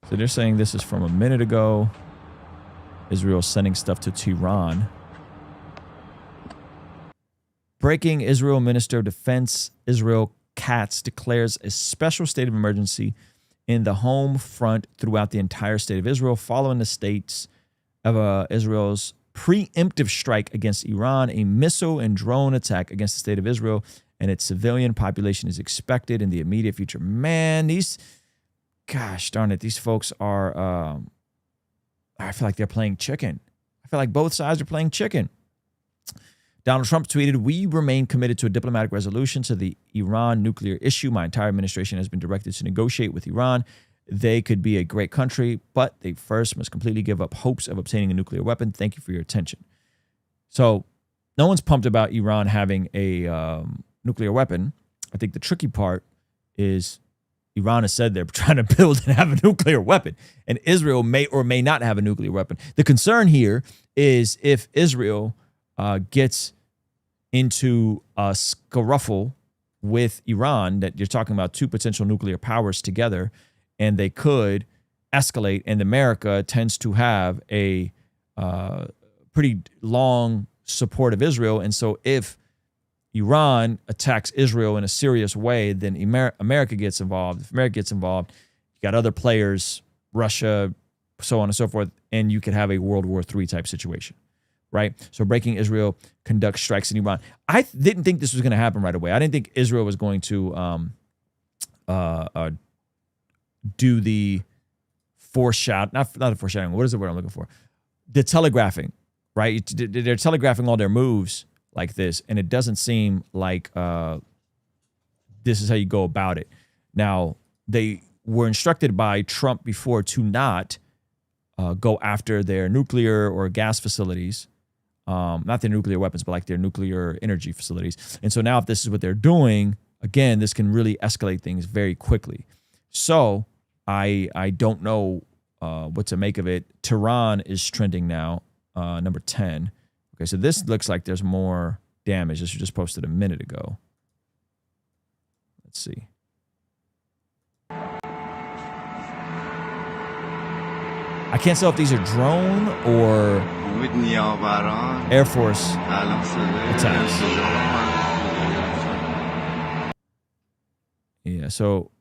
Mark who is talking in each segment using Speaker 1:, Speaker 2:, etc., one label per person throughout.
Speaker 1: So they're saying this is from a minute ago. Israel sending stuff to Tehran. Breaking: Israel Minister of Defense Israel Katz declares a special state of emergency in the home front throughout the entire state of Israel following the states of Israel's preemptive strike against Iran. A missile and drone attack against the state of Israel and its civilian population is expected in the immediate future. Man, gosh darn it, these folks are, I feel like they're playing chicken. I feel like both sides are playing chicken. Donald Trump tweeted, "We remain committed to a diplomatic resolution to the Iran nuclear issue. My entire administration has been directed to negotiate with Iran. They could be a great country, but they first must completely give up hopes of obtaining a nuclear weapon. Thank you for your attention." So no one's pumped about Iran having a nuclear weapon. I think the tricky part is Iran has said they're trying to build and have a nuclear weapon, and Israel may or may not have a nuclear weapon. The concern here is if Israel gets into a scuffle with Iran, that you're talking about two potential nuclear powers together, and they could escalate. And America tends to have a pretty long support of Israel. And so if Iran attacks Israel in a serious way, then America gets involved. If America gets involved, you got other players, Russia, so on and so forth, and you could have a World War III type situation. Right? So breaking: Israel conducts strikes in Iran. I didn't think this was going to happen right away. I didn't think Israel was going to do the foreshadowing, not the foreshadowing. What is the word I'm looking for? The telegraphing, right? They're telegraphing all their moves like this, and it doesn't seem like this is how you go about it. Now, they were instructed by Trump before to not go after their nuclear or gas facilities. Not their nuclear weapons, but like their nuclear energy facilities. And so now if this is what they're doing, again, this can really escalate things very quickly. So I don't know what to make of it. Tehran is trending now, number 10. Okay, so this looks like there's more damage. This was just posted a minute ago. Let's see. I can't tell if these are drone or Air Force attacks. Yeah, so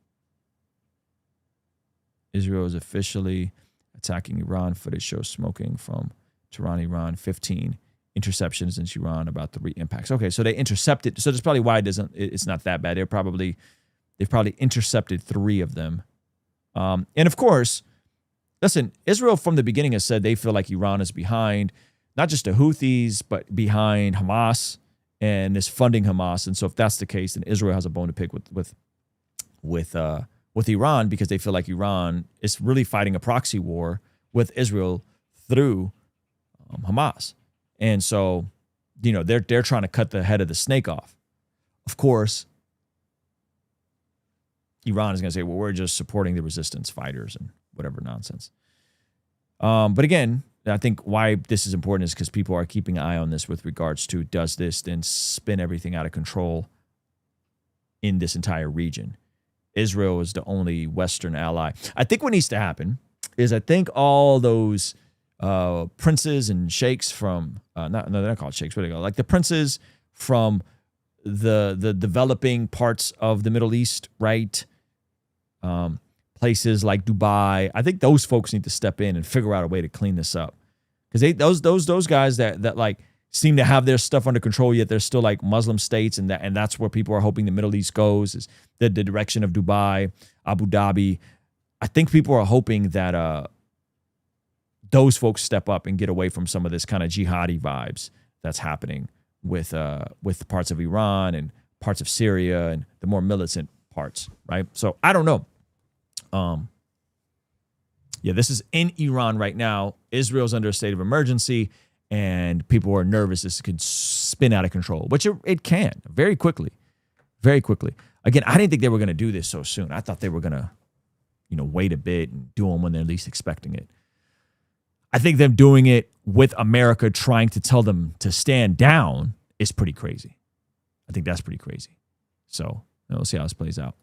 Speaker 1: Israel is officially attacking Iran. Footage shows smoking from Tehran, Iran. 15 interceptions into Iran, about 3 impacts. Okay, so they intercepted. So that's probably why it's not that bad. They've probably intercepted 3 of them. And of course, listen, Israel from the beginning has said they feel like Iran is behind not just the Houthis, but behind Hamas and is funding Hamas. And so if that's the case, then Israel has a bone to pick with Iran, because they feel like Iran is really fighting a proxy war with Israel through Hamas. And so, you know, they're trying to cut the head of the snake off. Of course, Iran is going to say, well, we're just supporting the resistance fighters and whatever nonsense. But again, I think why this is important is because people are keeping an eye on this with regards to, does this then spin everything out of control in this entire region? Israel is the only Western ally. I think what needs to happen is, I think all those princes and sheikhs from, they're not called sheikhs, what do they go? Like the princes from the developing parts of the Middle East, right? Places like Dubai. I think those folks need to step in and figure out a way to clean this up, because those guys that like seem to have their stuff under control, yet they're still like Muslim states, and that's where people are hoping the Middle East goes, is the direction of Dubai, Abu Dhabi. I think people are hoping that those folks step up and get away from some of this kind of jihadi vibes that's happening with parts of Iran and parts of Syria and the more militant parts, right? So I don't know. Yeah, this is in Iran right now. Israel's under a state of emergency, and people are nervous this could spin out of control, which it can very quickly, very quickly. Again, I didn't think they were going to do this so soon. I thought they were going to, wait a bit and do them when they're least expecting it. I think them doing it with America trying to tell them to stand down is pretty crazy. I think that's pretty crazy. So we'll see how this plays out.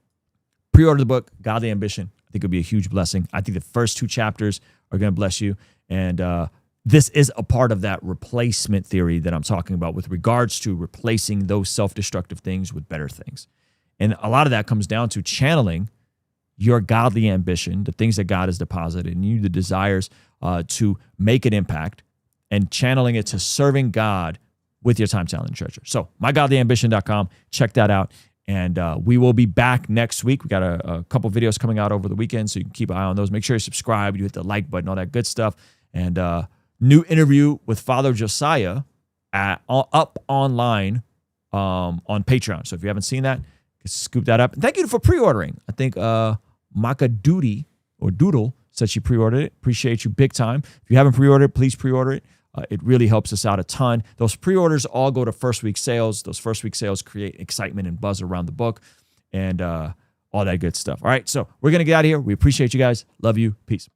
Speaker 1: Pre-order the book, Godly Ambition. I think it'll be a huge blessing. I think the first 2 chapters are going to bless you. And this is a part of that replacement theory that I'm talking about with regards to replacing those self-destructive things with better things. And a lot of that comes down to channeling your godly ambition, the things that God has deposited in you, the desires to make an impact, and channeling it to serving God with your time, talent, and treasure. So mygodlyambition.com, check that out. And we will be back next week. We got a couple videos coming out over the weekend, so you can keep an eye on those. Make sure you subscribe, you hit the like button, all that good stuff. And new interview with Father Josiah up online on Patreon. So if you haven't seen that, scoop that up. And thank you for pre-ordering. I think Maka Doody or Doodle said she pre-ordered it. Appreciate you big time. If you haven't pre-ordered, please pre-order it. It really helps us out a ton. Those pre-orders all go to first week sales. Those first week sales create excitement and buzz around the book and all that good stuff. All right, so we're going to get out of here. We appreciate you guys. Love you. Peace.